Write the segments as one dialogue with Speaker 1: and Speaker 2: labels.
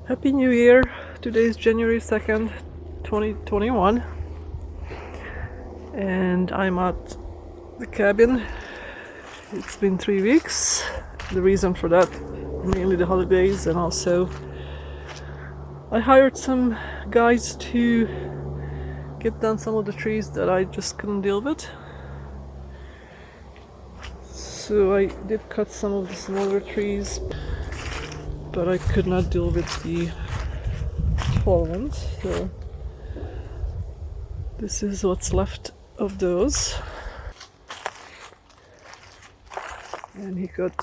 Speaker 1: Happy New Year! Today is January 2nd, 2021, and I'm at the cabin. It's been 3 weeks. The reason for that, mainly the holidays, and also I hired some guys to get down some of the trees that I just couldn't deal with. So I did cut some of the smaller trees, but I could not deal with the tall ones, so this is what's left of those. And he got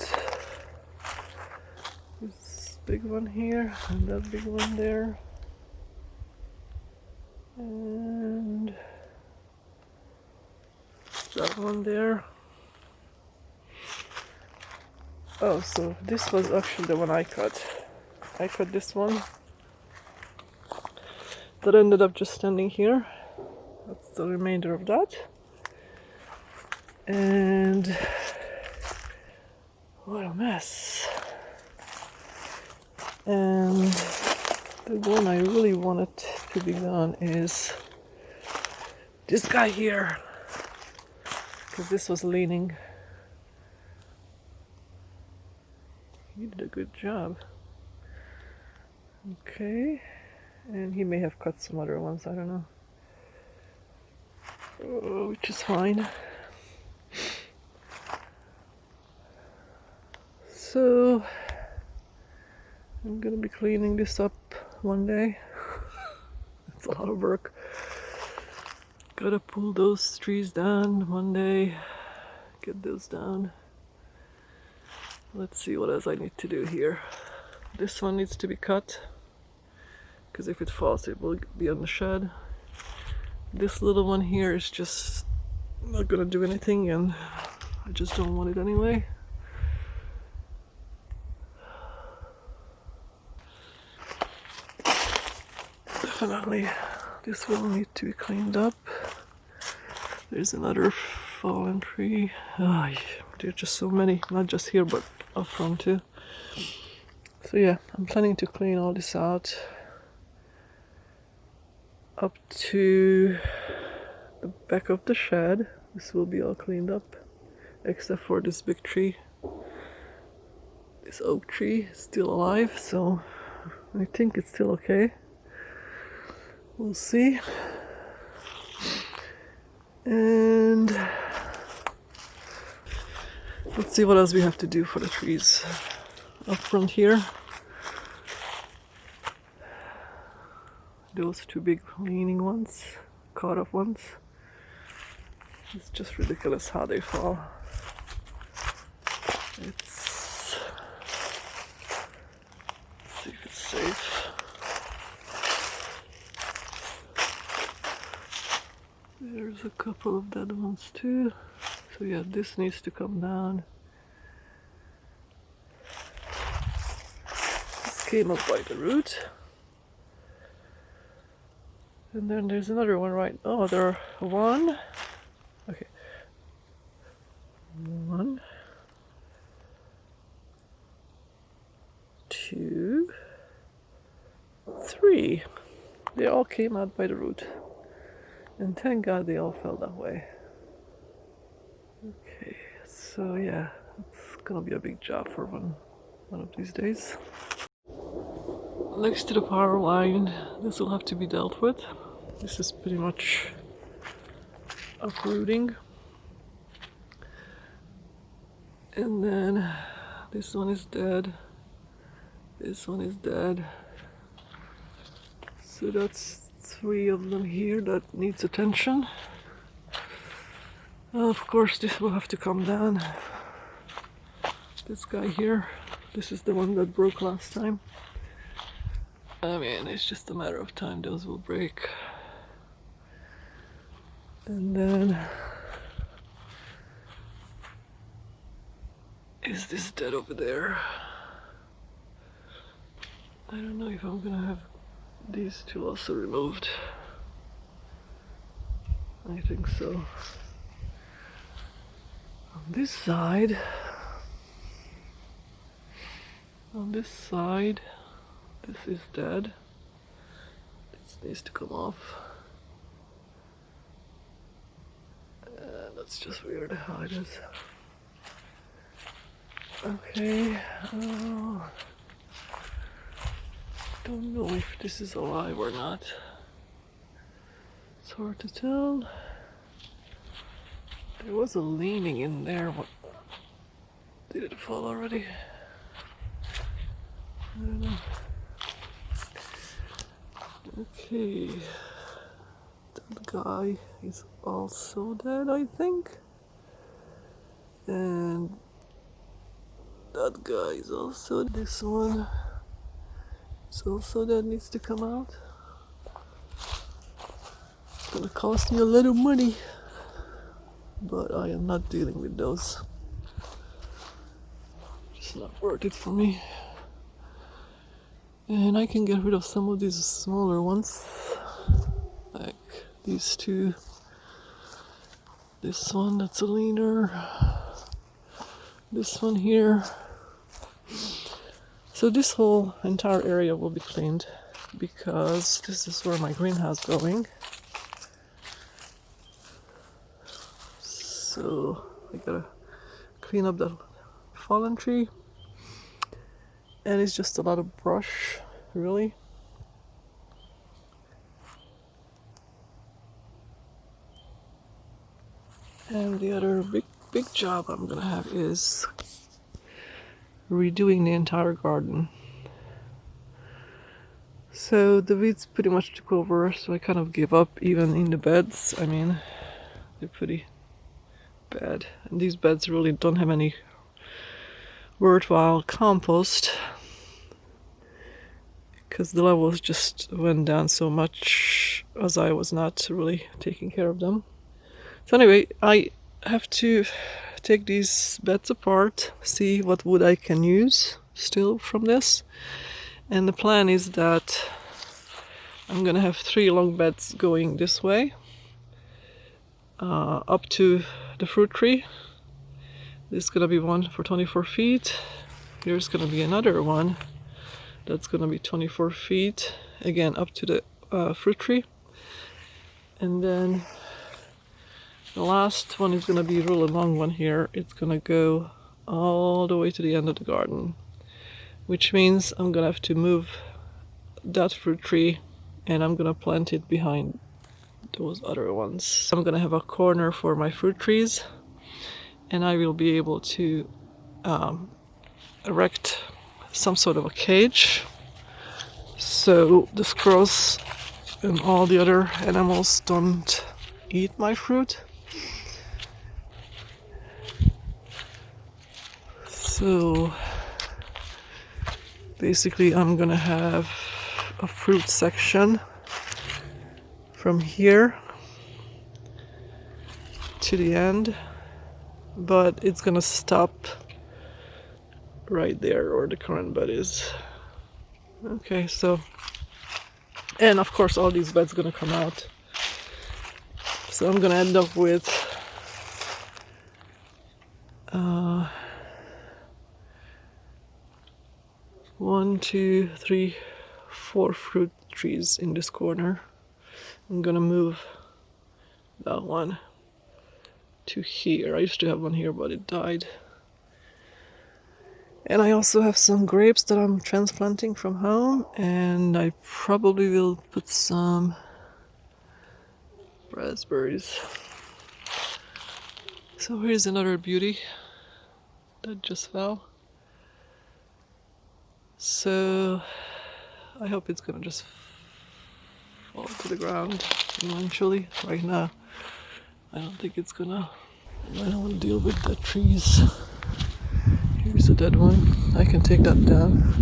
Speaker 1: this big one here and that big one there, and that one there. Oh, so this was actually the one I cut. I cut this one. That ended up just standing here. That's the remainder of that. And what a mess. And the one I really wanted to be gone is this guy here, because this was leaning. He did a good job. Okay, and he may have cut some other ones, I don't know. Which is fine. So I'm gonna be cleaning this up one day. It's a lot of work. Gotta pull those trees down one day, get those down. Let's see what else I need to do here. This one needs to be cut, because if it falls it will be on the shed. This little one here is just not gonna do anything, and I just don't want it anyway. Definitely this will need to be cleaned up. There's another fallen tree. Oh, there are just so many, not just here but up front too. So yeah, I'm planning to clean all this out up to the back of the shed. This will be all cleaned up except for this big tree. This oak tree is still alive, so I think it's still okay. We'll see. And let's see what else we have to do for the trees up front here. Those two big leaning ones, caught up ones. It's just ridiculous how they fall. Let's see if it's safe. There's a couple of dead ones too. So yeah, this needs to come down. This came up by the root. And then there's another one right. Oh, there are one. Okay. 1, 2, 3. They all came out by the root. And thank God they all fell that way. Okay, so yeah, it's gonna be a big job for one of these days. Next to the power line, this will have to be dealt with. This is pretty much uprooting. And then this one is dead. This one is dead. So that's 3 of them here that needs attention. Of course, this will have to come down. This guy here, this is the one that broke last time. I mean, it's just a matter of time those will break. And then is this dead over there? I don't know if I'm gonna have these two also removed. I think so. On this side, This is dead. This needs to come off. That's just weird how it is. Okay. Don't know if this is alive or not. It's hard to tell. There was a leaning in there. What? Did it fall already? I don't know. Okay. That guy is also dead, I think. And that guy is also, this one is also dead, needs to come out. It's gonna cost me a lot of money, but I am not dealing with those. It's not worth it for me. And I can get rid of some of these smaller ones, like these two. This one, that's a leaner. This one here. So this whole entire area will be cleaned because this is where my greenhouse is going. So I gotta clean up that fallen tree. And it's just a lot of brush, really. And the other big job I'm gonna have is redoing the entire garden. So the weeds pretty much took over, so I kind of gave up even in the beds. I mean, they're pretty bad. And these beds really don't have any worthwhile compost, because the levels just went down so much as I was not really taking care of them. So anyway, I have to take these beds apart, see what wood I can use still from this. And the plan is that I'm gonna have 3 long beds going this way, up to the fruit tree. There's gonna be one for 24 feet. There's gonna be another one that's gonna be 24 feet, again up to the fruit tree. And then the last one is gonna be a really long one here. It's gonna go all the way to the end of the garden, which means I'm gonna have to move that fruit tree and I'm gonna plant it behind those other ones. I'm gonna have a corner for my fruit trees, and I will be able to erect some sort of a cage so the squirrels and all the other animals don't eat my fruit. So basically I'm gonna have a fruit section from here to the end, but it's gonna stop right there where the current bed is. Okay, so, and of course all these beds gonna come out, so I'm gonna end up with 1, 2, 3, 4 fruit trees in this corner. I'm gonna move that one to here. I used to have one here, but it died. And I also have some grapes that I'm transplanting from home, and I probably will put some raspberries. So here's another beauty that just fell. So I hope it's gonna just fall to the ground eventually. Right now, I don't think it's gonna. I don't want to deal with the trees. Here's a dead one. I can take that down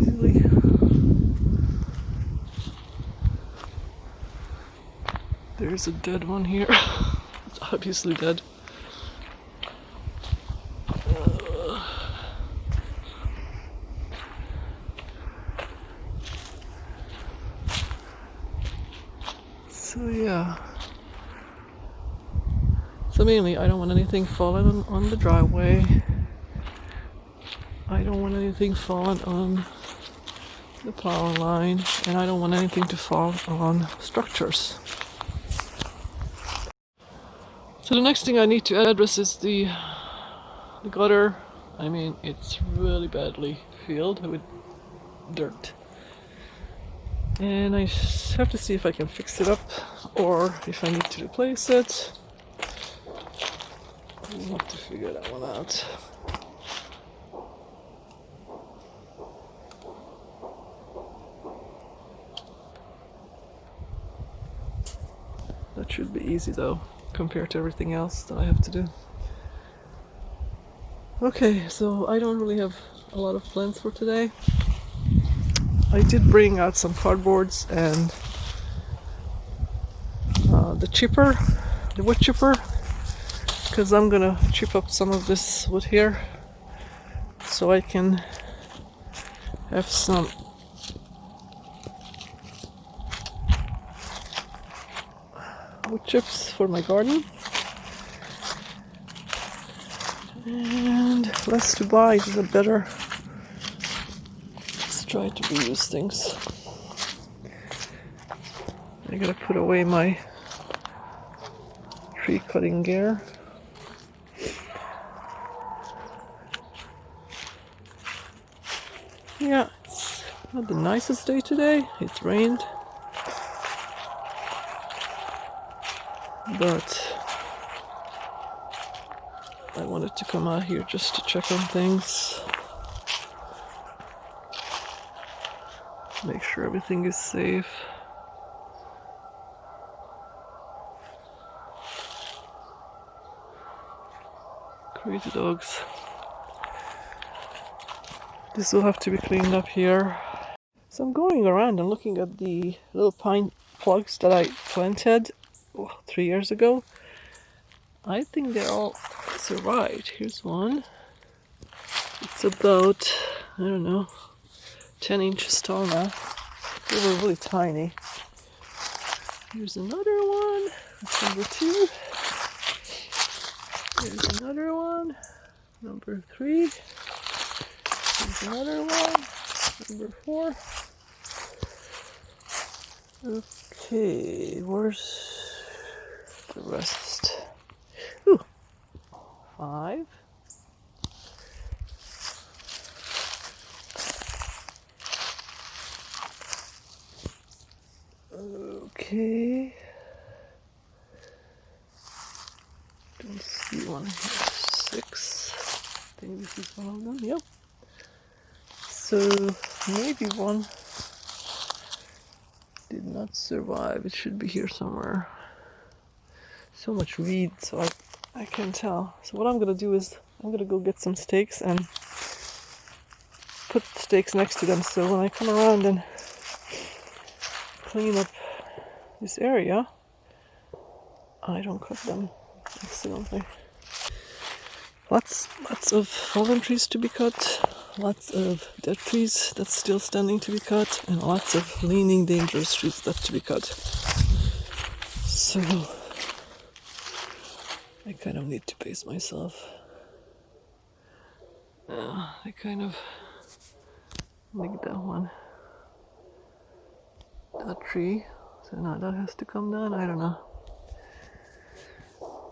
Speaker 1: easily. There's a dead one here. It's obviously dead. So yeah. So mainly I don't want anything falling on the driveway. I don't want anything falling on the power line, and I don't want anything to fall on structures. So the next thing I need to address is the gutter. I mean, it's really badly filled with dirt. And I have to see if I can fix it up or if I need to replace it. I'll have to figure that one out. That should be easy though, compared to everything else that I have to do. Okay, so I don't really have a lot of plans for today. I did bring out some cardboards and the wood chipper, because I'm gonna chip up some of this wood here so I can have some wood chips for my garden. And less to buy is the better. Let's try to reuse things. I gotta put away my tree cutting gear. Yeah, it's not the nicest day today. It's rained. But I wanted to come out here just to check on things. Make sure everything is safe. Crazy dogs. This will have to be cleaned up here. So I'm going around and looking at the little pine plugs that I planted 3 years ago. I think they all survived. Here's one. It's about, I don't know, 10 inches tall now. They were really tiny. Here's another one. That's number 2. Here's another one. Number 3. Here's another one. Number 4. Okay, where's the rest? Ooh, 5. Okay. Don't see one here. 6. I think this is one of them. Yep. So maybe one did not survive. It should be here somewhere. So much weed, so I can't tell. So what I'm gonna do is I'm gonna go get some stakes and put stakes next to them, so when I come around and clean up this area, I don't cut them accidentally. Lots of fallen trees to be cut, lots of dead trees that's still standing to be cut, and lots of leaning dangerous trees that's to be cut. So I kind of need to pace myself. I kind of like that one. That tree. So now that has to come down. I don't know.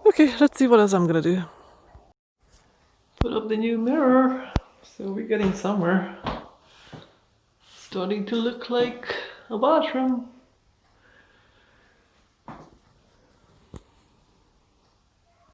Speaker 1: Okay, let's see what else I'm gonna do. Put up the new mirror. So we're getting somewhere. Starting to look like a bathroom.